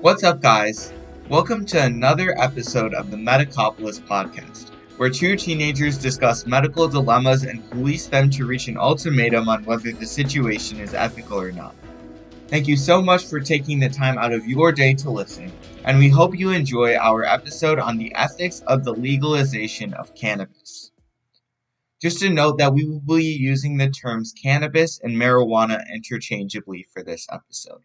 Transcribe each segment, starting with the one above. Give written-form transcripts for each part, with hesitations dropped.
What's up, guys? Welcome to another episode of the Medicopolis podcast, where two teenagers discuss medical dilemmas and police them to reach an ultimatum on whether the situation is ethical or not. Thank you so much for taking the time out of your day to listen, and we hope you enjoy our episode on the ethics of the legalization of cannabis. Just to note that we will be using the terms cannabis and marijuana interchangeably for this episode.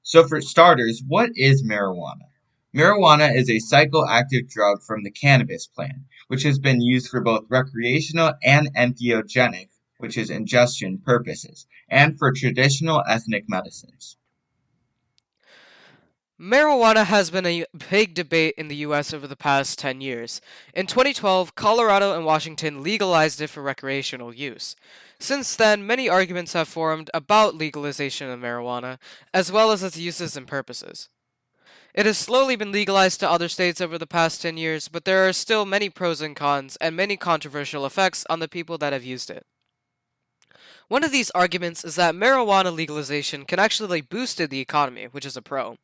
So for starters, what is marijuana? Marijuana is a psychoactive drug from the cannabis plant, which has been used for both recreational and entheogenic, which is ingestion purposes, and for traditional ethnic medicines. Marijuana has been a big debate in the US over the past 10 years. In 2012, Colorado and Washington legalized it for recreational use. Since then, many arguments have formed about legalization of marijuana, as well as its uses and purposes. It has slowly been legalized to other states over the past 10 years, but there are still many pros and cons and many controversial effects on the people that have used it. One of these arguments is that marijuana legalization can actually boost the economy, which is a pro.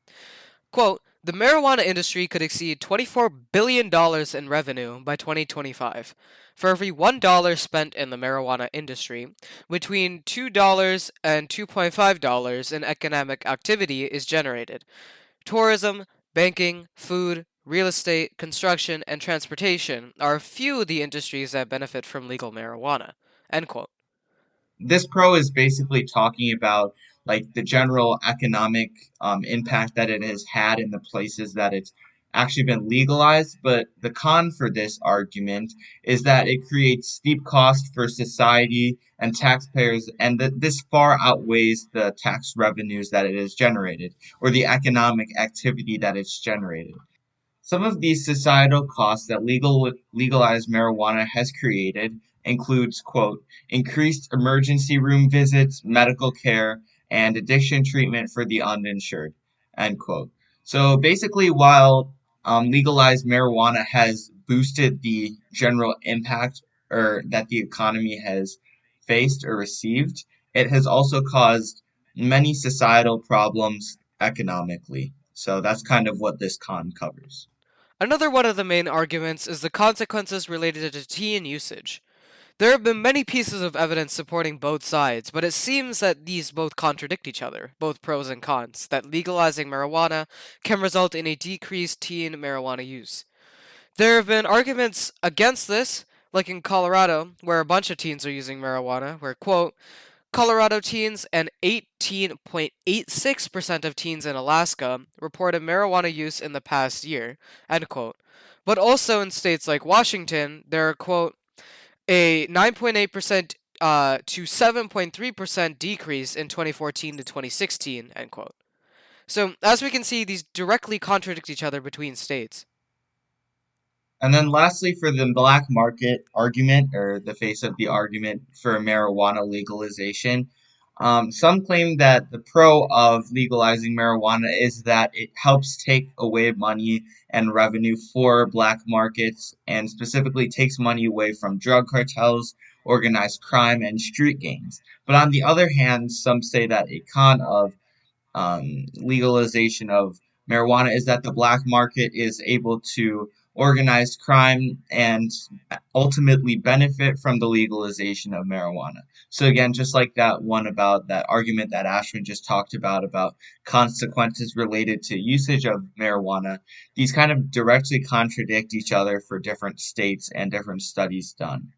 Quote, the marijuana industry could exceed $24 billion in revenue by 2025. For every $1 spent in the marijuana industry, between $2 and $2.5 in economic activity is generated. Tourism, banking, food, real estate, construction, and transportation are a few of the industries that benefit from legal marijuana. End quote. This pro is basically talking about like the general economic impact that it has had in the places that it's actually been legalized. But the con for this argument is that it creates steep costs for society and taxpayers, and that this far outweighs the tax revenues that it has generated or the economic activity that it's generated. Some of these societal costs that legalized marijuana has created includes, quote, increased emergency room visits, medical care, and addiction treatment for the uninsured, end quote. So basically, while legalized marijuana has boosted the general impact or that the economy has faced or received, it has also caused many societal problems economically. So that's kind of what this con covers. Another one of the main arguments is the consequences related to teen usage. There have been many pieces of evidence supporting both sides, but it seems that these both contradict each other, both pros and cons, that legalizing marijuana can result in a decreased teen marijuana use. There have been arguments against this, like in Colorado, where a bunch of teens are using marijuana, where, quote, Colorado teens and 18.86% of teens in Alaska reported marijuana use in the past year, end quote. But also in states like Washington, there are, quote, a 9.8% to 7.3% decrease in 2014 to 2016, end quote. So, as we can see, these directly contradict each other between states. And then lastly, for the black market argument, or the face of the argument for marijuana legalization, some claim that the pro of legalizing marijuana is that it helps take away money and revenue for black markets, and specifically takes money away from drug cartels, organized crime, and street gangs. But on the other hand, some say that a con of legalization of marijuana is that the black market is able to organize crime and ultimately benefit from the legalization of marijuana. So again, just like that one about that argument that Ashwin just talked about consequences related to usage of marijuana, these kind of directly contradict each other for different states and different studies done.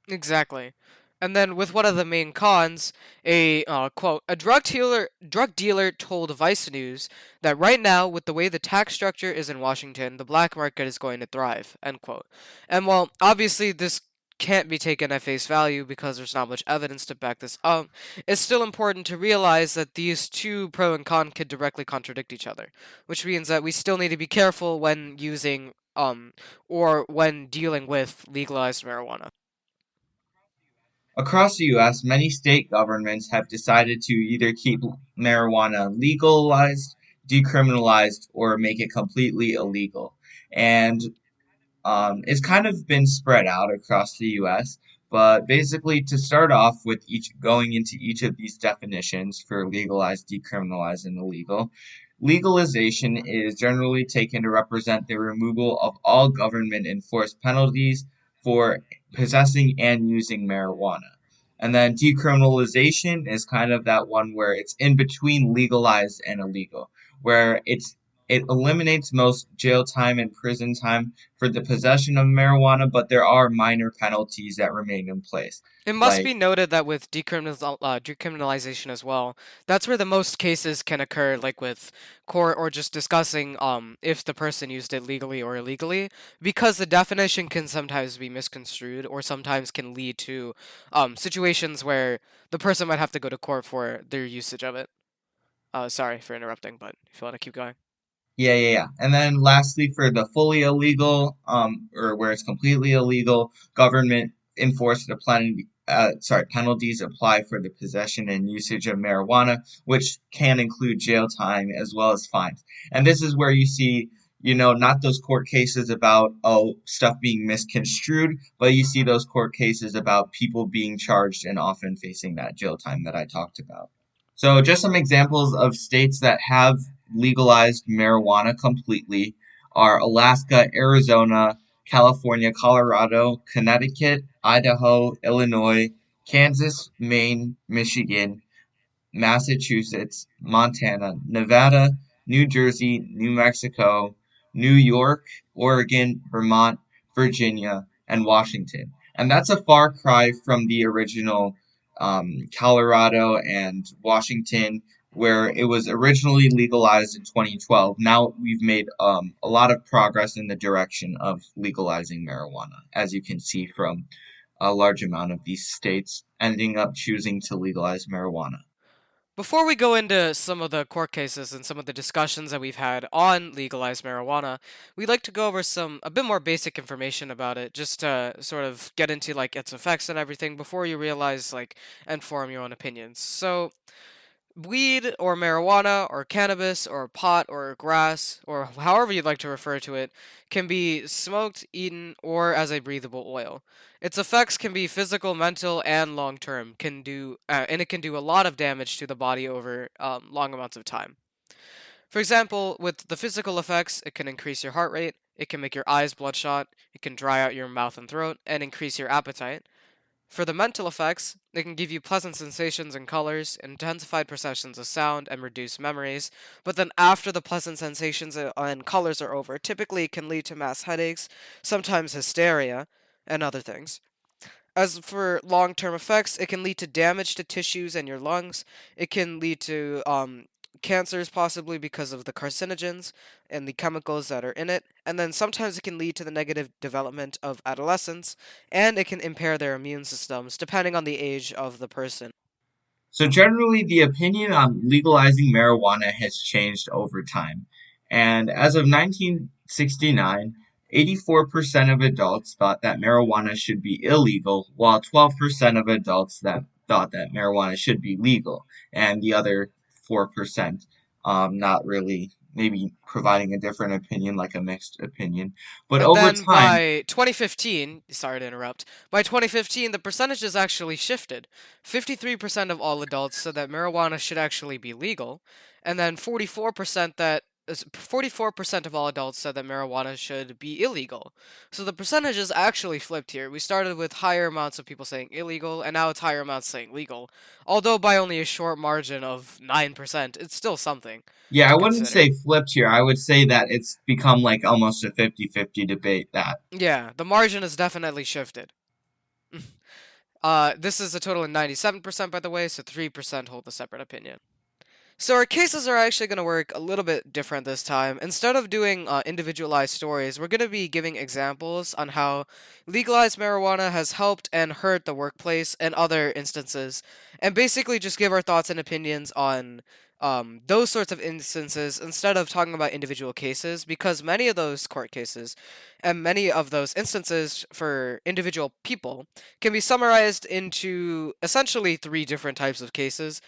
Exactly. And then with one of the main cons, a quote, a drug dealer told Vice News that right now, with the way the tax structure is in Washington, the black market is going to thrive, end quote. And while obviously this can't be taken at face value because there's not much evidence to back this up, it's still important to realize that these two pro and con could directly contradict each other, which means that we still need to be careful when using or when dealing with legalized marijuana. Across the US, many state governments have decided to either keep marijuana legalized, decriminalized, or make it completely illegal. And it's kind of been spread out across the US. But basically, to start off with each going into each of these definitions for legalized, decriminalized, and illegal, Legalization is generally taken to represent the removal of all government enforced penalties for possessing and using marijuana. And then decriminalization is kind of that one where it's in between legalized and illegal, where it eliminates most jail time and prison time for the possession of marijuana, but there are minor penalties that remain in place. It must Like be noted that with decriminalization as well, that's where the most cases can occur, like with court or just discussing if the person used it legally or illegally, because the definition can sometimes be misconstrued or sometimes can lead to situations where the person might have to go to court for their usage of it. Sorry for interrupting, but if you want to keep going. yeah. And then lastly, for the fully illegal, or where it's completely illegal, government enforced the penalties apply for the possession and usage of marijuana, which can include jail time as well as fines. And this is where you see, not those court cases about, stuff being misconstrued, but you see those court cases about people being charged and often facing that jail time that I talked about. So, just some examples of states that have legalized marijuana completely are Alaska, Arizona, California, Colorado, Connecticut, Idaho, Illinois, Kansas, Maine, Michigan, Massachusetts, Montana, Nevada, New Jersey, New Mexico, New York, Oregon, Vermont, Virginia, and Washington. And that's a far cry from the original Colorado and Washington, where it was originally legalized in 2012. Now we've made a lot of progress in the direction of legalizing marijuana, as you can see from a large amount of these states ending up choosing to legalize marijuana. Before we go into some of the court cases and some of the discussions that we've had on legalized marijuana, we'd like to go over some a bit more basic information about it, just to sort of get into like its effects and everything before you realize like and form your own opinions. So, weed or marijuana or cannabis or pot or grass or however you'd like to refer to it can be smoked, eaten, or as a breathable oil. Its effects can be physical, mental, and long term. And it can do a lot of damage to the body over long amounts of time. For example, with the physical effects, it can increase your heart rate, it can make your eyes bloodshot, it can dry out your mouth and throat, and increase your appetite. For the mental effects, they can give you pleasant sensations and colors, intensified perceptions of sound, and reduced memories. But then, after the pleasant sensations and colors are over, typically it can lead to mass headaches, sometimes hysteria, and other things. As for long term effects, it can lead to damage to tissues and your lungs. It can lead to cancers, possibly because of the carcinogens and the chemicals that are in it. And then sometimes it can lead to the negative development of adolescents, and it can impair their immune systems, depending on the age of the person. So generally, the opinion on legalizing marijuana has changed over time. And as of 1969, 84% of adults thought that marijuana should be illegal, while 12% of adults that thought that marijuana should be legal, and the other 4% not really, maybe providing a different opinion, like a mixed opinion. But And over then time, by 2015, sorry to interrupt, by 2015, the percentages actually shifted. 53% of all adults said that marijuana should actually be legal, and then 44% of all adults said that marijuana should be illegal. So the percentages actually flipped here. We started with higher amounts of people saying illegal, and now it's higher amounts saying legal. Although by only a short margin of 9%, it's still something yeah, I to wouldn't consider. say flipped here. I would say that it's become like almost a 50-50 debate that. Yeah, the margin has definitely shifted. This is a total of 97%, by the way, so 3% hold a separate opinion. So our cases are actually going to work a little bit different this time. Instead of doing individualized stories, we're going to be giving examples on how legalized marijuana has helped and hurt the workplace and other instances, and basically just give our thoughts and opinions on those sorts of instances instead of talking about individual cases, because many of those court cases and many of those instances for individual people can be summarized into essentially three different types of cases,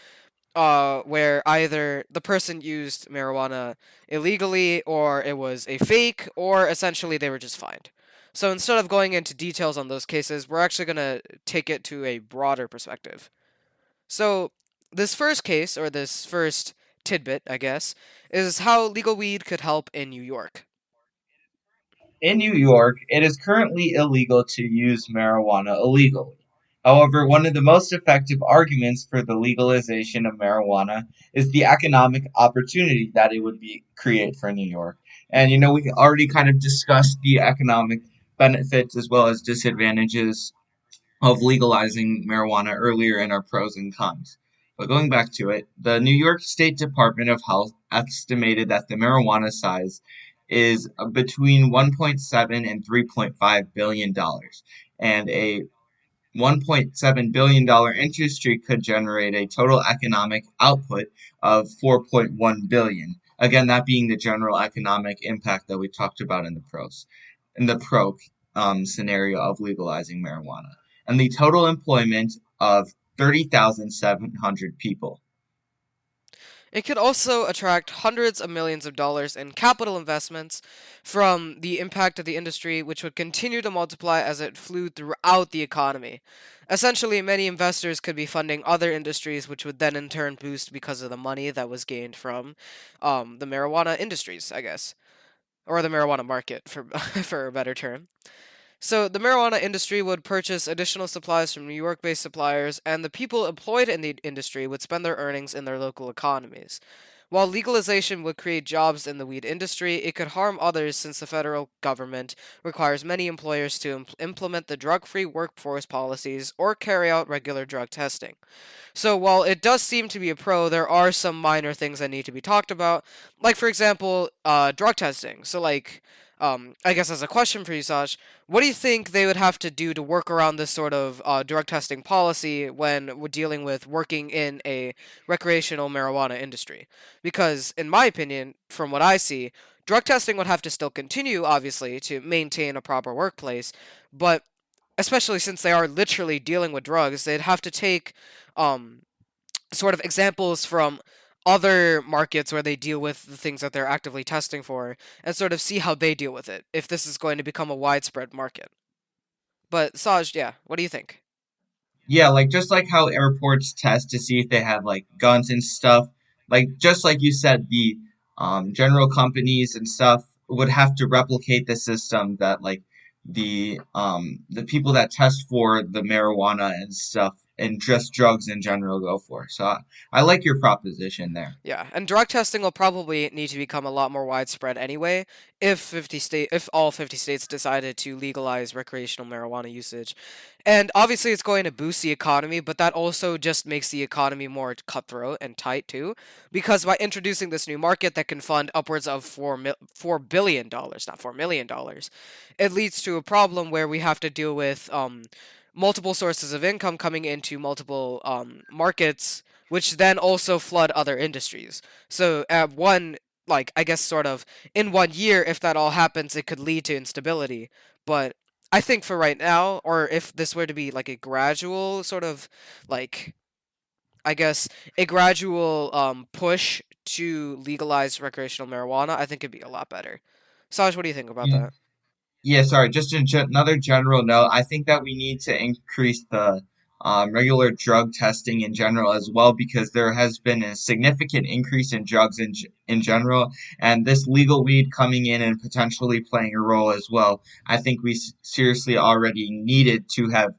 where either the person used marijuana illegally, or it was a fake, or essentially they were just fined. So instead of going into details on those cases, we're actually going to take it to a broader perspective. So this first case, or this first tidbit, I guess, is how legal weed could help in New York. In New York, it is currently illegal to use marijuana illegally. However, one of the most effective arguments for the legalization of marijuana is the economic opportunity that it would be create for New York. And we already kind of discussed the economic benefits as well as disadvantages of legalizing marijuana earlier in our pros and cons. But going back to it, the New York State Department of Health estimated that the marijuana size is between 1.7 and 3.5 billion dollars, and a $1.7 billion industry could generate a total economic output of 4.1 billion. Again, that being the general economic impact that we talked about in the pro scenario of legalizing marijuana, and the total employment of 30,700 people. It could also attract hundreds of millions of dollars in capital investments from the impact of the industry, which would continue to multiply as it flew throughout the economy. Essentially, many investors could be funding other industries, which would then in turn boost because of the money that was gained from the marijuana industries, I guess, or the marijuana market, for for a better term. So the marijuana industry would purchase additional supplies from New York-based suppliers, and the people employed in the industry would spend their earnings in their local economies. While legalization would create jobs in the weed industry, it could harm others since the federal government requires many employers to implement the drug-free workforce policies or carry out regular drug testing. So while it does seem to be a pro, there are some minor things that need to be talked about. Like for example, drug testing. So I guess as a question for you, Saj, what do you think they would have to do to work around this sort of drug testing policy when we're dealing with working in a recreational marijuana industry? Because in my opinion, from what I see, drug testing would have to still continue, obviously, to maintain a proper workplace, but especially since they are literally dealing with drugs, they'd have to take um, sort of examples from other markets where they deal with the things that they're actively testing for and sort of see how they deal with it if this is going to become a widespread market. But Saj, yeah, what do you think? Yeah, like just like how airports test to see if they have like guns and stuff, like just like you said, the general companies and stuff would have to replicate the system that like the people that test for the marijuana and stuff and just drugs in general go for. So I like your proposition there. Yeah, and drug testing will probably need to become a lot more widespread anyway if all 50 states decided to legalize recreational marijuana usage. And obviously it's going to boost the economy, but that also just makes the economy more cutthroat and tight too because by introducing this new market that can fund upwards of 4 billion dollars, not 4 million dollars, it leads to a problem where we have to deal with multiple sources of income coming into multiple markets, which then also flood other industries. So at one, like I guess sort of in 1 year, if that all happens, it could lead to instability. But I think for right now, or if this were to be like a gradual sort of like I guess a gradual push to legalize recreational marijuana, I think it'd be a lot better. Saj, what do you think about Yeah. that? Yeah, sorry, just another general note. I think that we need to increase the regular drug testing in general as well because there has been a significant increase in drugs in general, and this legal weed coming in and potentially playing a role as well. I think we seriously already needed to have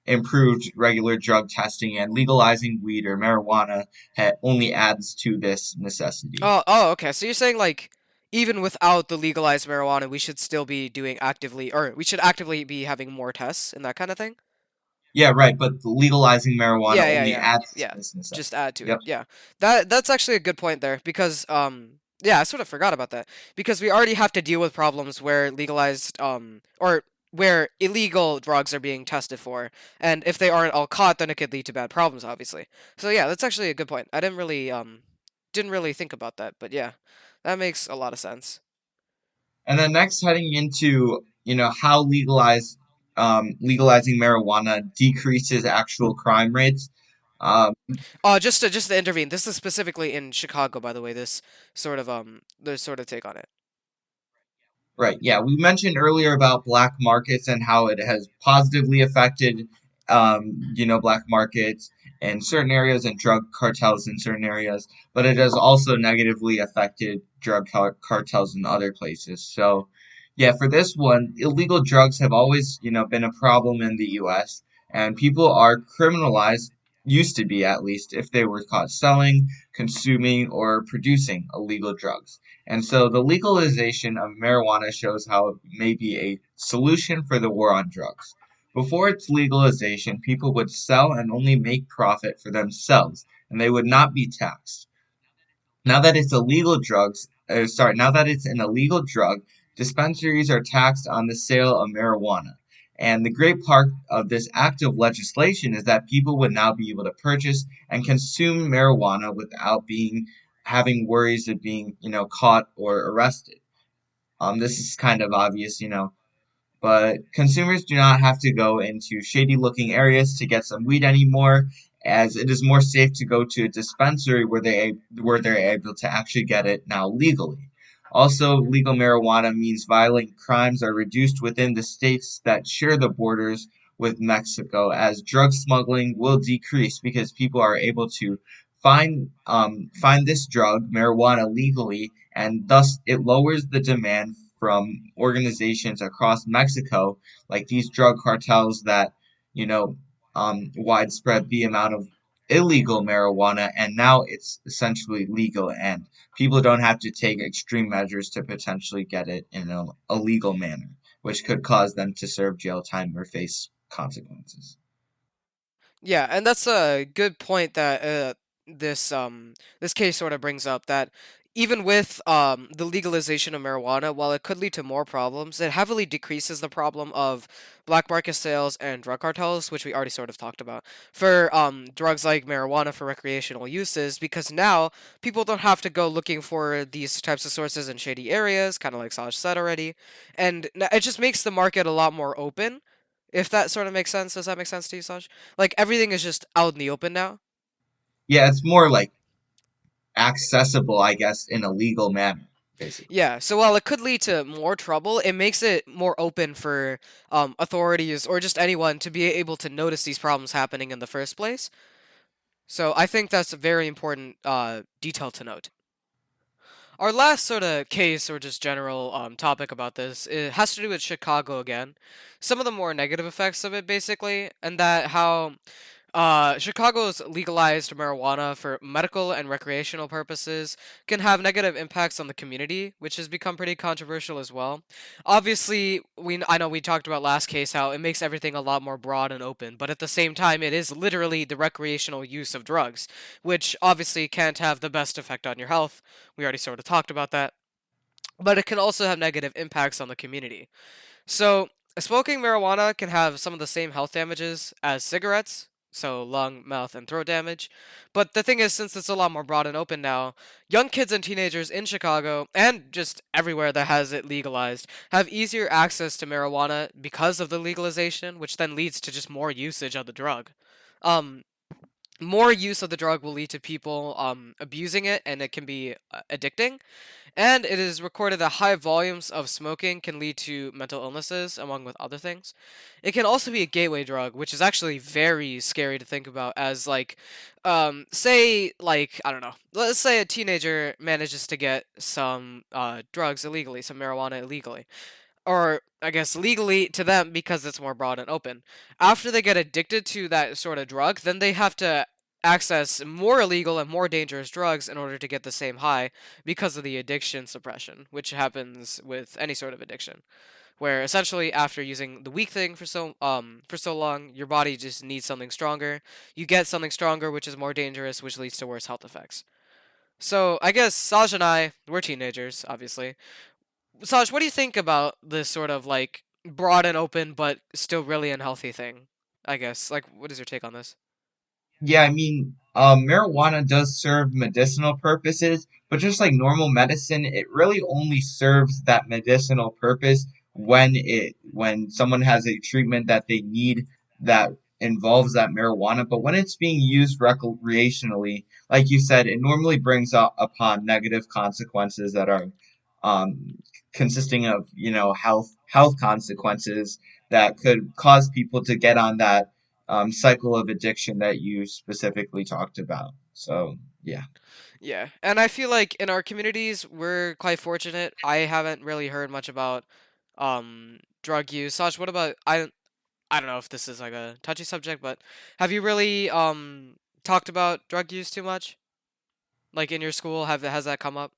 improved regular drug testing, and legalizing weed or marijuana only adds to this necessity. Okay. So you're saying like even without the legalized marijuana, we should still be doing actively, or we should actively be having more tests and that kind of thing? Yeah, right, but legalizing marijuana Yeah, yeah, only yeah, adds to yeah. this Just necessity. add to it. Yep. Yeah, that's actually a good point there because yeah, I sort of forgot about that because we already have to deal with problems where legalized or where illegal drugs are being tested for, and if they aren't all caught, then it could lead to bad problems, obviously. So yeah, that's actually a good point. I didn't really think about that, but yeah, that makes a lot of sense. And then next, heading into how legalizing marijuana decreases actual crime rates. Um, Just to intervene, this is specifically in Chicago, by the way. This sort of take on it. right, yeah, we mentioned earlier about black markets and how it has positively affected black markets in certain areas and drug cartels in certain areas, but it has also negatively affected cartels in other places. So, yeah, for this one, illegal drugs have always, been a problem in the U.S. and people are criminalized, used to be at least, if they were caught selling, consuming, or producing illegal drugs. And so the legalization of marijuana shows how it may be a solution for the war on drugs. Before its legalization, people would sell and only make profit for themselves, and they would not be taxed. Now that it's an illegal drug, dispensaries are taxed on the sale of marijuana. And the great part of this act of legislation is that people would now be able to purchase and consume marijuana without being having worries of being, caught or arrested. This is kind of obvious, but consumers do not have to go into shady looking areas to get some weed anymore, as it is more safe to go to a dispensary where they're able to actually get it now legally. Also, legal marijuana means violent crimes are reduced within the states that share the borders with Mexico, as drug smuggling will decrease because people are able to find this drug, marijuana, legally, and thus it lowers the demand from organizations across Mexico, like these drug cartels that, you know, widespread the amount of illegal marijuana, and now it's essentially legal, and people don't have to take extreme measures to potentially get it in a legal manner, which could cause them to serve jail time or face consequences. Yeah, and that's a good point that this case sort of brings up, that even with the legalization of marijuana, while it could lead to more problems, it heavily decreases the problem of black market sales and drug cartels, which we already sort of talked about, for drugs like marijuana for recreational uses, because now people don't have to go looking for these types of sources in shady areas, kind of like Saj said already, and it just makes the market a lot more open. If that sort of makes sense, does that make sense to you, Saj? Like everything is just out in the open now. Yeah, it's more like accessible, I guess, in a legal manner, basically. Yeah. So while it could lead to more trouble, it makes it more open for authorities or just anyone to be able to notice these problems happening in the first place. So I think that's a very important detail to note. Our last sort of case or just general topic about this, it has to do with Chicago again. Some of the more negative effects of it, basically, and that how Chicago's legalized marijuana for medical and recreational purposes can have negative impacts on the community, which has become pretty controversial as well. Obviously, I know we talked about last case how it makes everything a lot more broad and open, but at the same time, it is literally the recreational use of drugs, which obviously can't have the best effect on your health. We already sort of talked about that, but it can also have negative impacts on the community. So, smoking marijuana can have some of the same health damages as cigarettes, so lung, mouth, and throat damage. But the thing is, since it's a lot more broad and open now, young kids and teenagers in Chicago, and just everywhere that has it legalized, have easier access to marijuana because of the legalization, which then leads to just more usage of the drug. Um, More use of the drug will lead to people abusing it, and it can be addicting. And it is recorded that high volumes of smoking can lead to mental illnesses, among with other things. It can also be a gateway drug, which is actually very scary to think about. As like, say like I don't know, let's say a teenager manages to get some drugs illegally, some marijuana illegally, or I guess legally to them because it's more broad and open. After they get addicted to that sort of drug, then they have to access more illegal and more dangerous drugs in order to get the same high because of the addiction suppression, which happens with any sort of addiction. Where essentially after using the weak thing for so long, your body just needs something stronger. You get something stronger which is more dangerous, which leads to worse health effects. So I guess Saj and I, we're teenagers, obviously. Saj, what do you think about this sort of like broad and open but still really unhealthy thing? I guess. Like, what is your take on this? Yeah, I mean, marijuana does serve medicinal purposes, but just like normal medicine, it really only serves that medicinal purpose when someone has a treatment that they need that involves that marijuana. But when it's being used recreationally, like you said, it normally brings up upon negative consequences that are um, consisting of, health consequences that could cause people to get on that cycle of addiction that you specifically talked about. So yeah. Yeah, and I feel like in our communities we're quite fortunate. I haven't really heard much about drug use. Saj, what about I don't know if this is like a touchy subject, but have you really talked about drug use too much? Like in your school, have has that come up?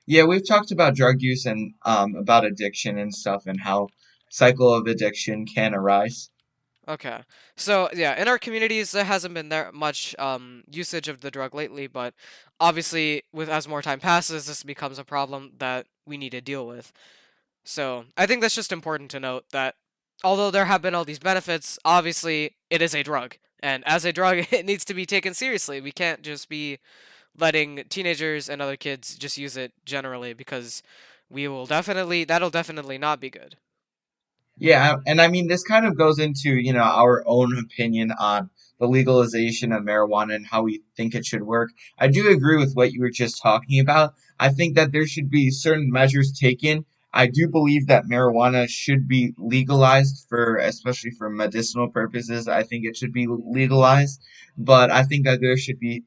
Yeah, we've talked about drug use and about addiction and stuff and how cycle of addiction can arise. Okay. So yeah, in our communities there hasn't been that much usage of the drug lately, but obviously with as more time passes, this becomes a problem that we need to deal with. So I think that's just important to note that although there have been all these benefits, obviously it is a drug. And as a drug, it needs to be taken seriously. We can't just be letting teenagers and other kids just use it generally because that'll definitely not be good. Yeah, and I mean, this kind of goes into, our own opinion on the legalization of marijuana and how we think it should work. I do agree with what you were just talking about. I think that there should be certain measures taken. I do believe that marijuana should be legalized for, especially for medicinal purposes. I think it should be legalized, but I think that there should be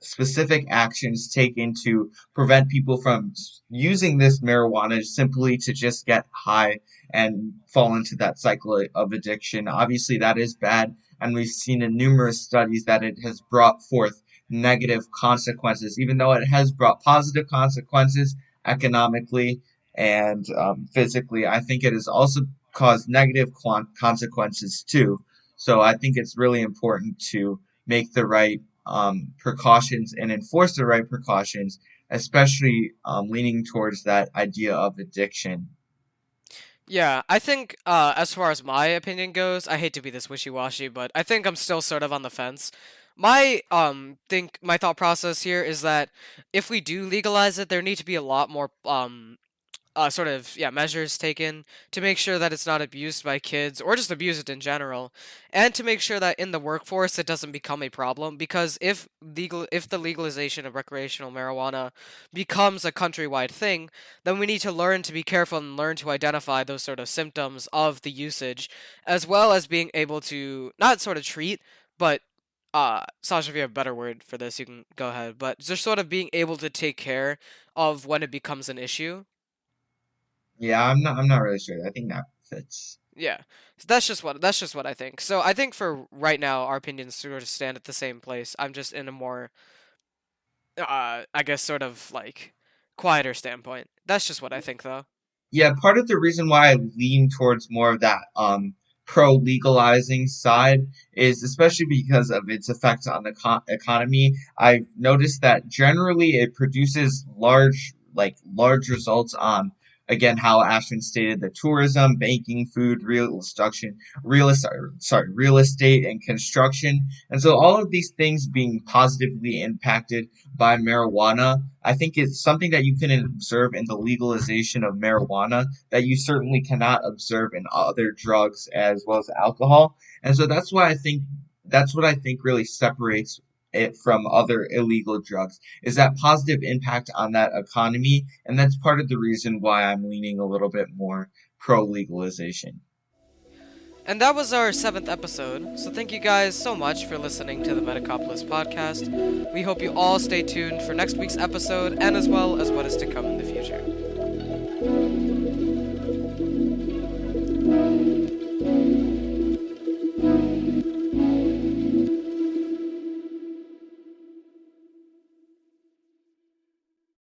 specific actions taken to prevent people from using this marijuana simply to just get high and fall into that cycle of addiction. Obviously, that is bad, and we've seen in numerous studies that it has brought forth negative consequences, even though it has brought positive consequences economically and physically. I think it has also caused negative consequences too. So I think it's really important to make the right precautions and enforce the right precautions, especially leaning towards that idea of addiction. Yeah, I think as far as my opinion goes, I hate to be this wishy-washy, but I think I'm still sort of on the fence. My thought process here is that if we do legalize it, there need to be a lot more sort of measures taken to make sure that it's not abused by kids or just abused in general, and to make sure that in the workforce it doesn't become a problem. Because if the legalization of recreational marijuana becomes a countrywide thing, then we need to learn to be careful and learn to identify those sort of symptoms of the usage, as well as being able to not sort of treat, but Sasha, if you have a better word for this, you can go ahead. But just sort of being able to take care of when it becomes an issue. Yeah, I'm not really sure. I think that fits. Yeah, so that's just what I think. So I think for right now, our opinions sort of stand at the same place. I'm just in a more, I guess, sort of like quieter standpoint. That's just what I think, though. Yeah, part of the reason why I lean towards more of that pro legalizing side is especially because of its effects on the economy. I've noticed that generally it produces large results on again how Ashwin stated the tourism, banking, food, real estate and construction. And so all of these things being positively impacted by marijuana, I think it's something that you can observe in the legalization of marijuana that you certainly cannot observe in other drugs as well as alcohol. And so that's what I think really separates it from other illegal drugs is that positive impact on that economy. And that's part of the reason why I'm leaning a little bit more pro legalization. And that was our seventh episode. So thank you guys so much for listening to the Metacopolis podcast. We hope you all stay tuned for next week's episode and as well as what is to come in the future.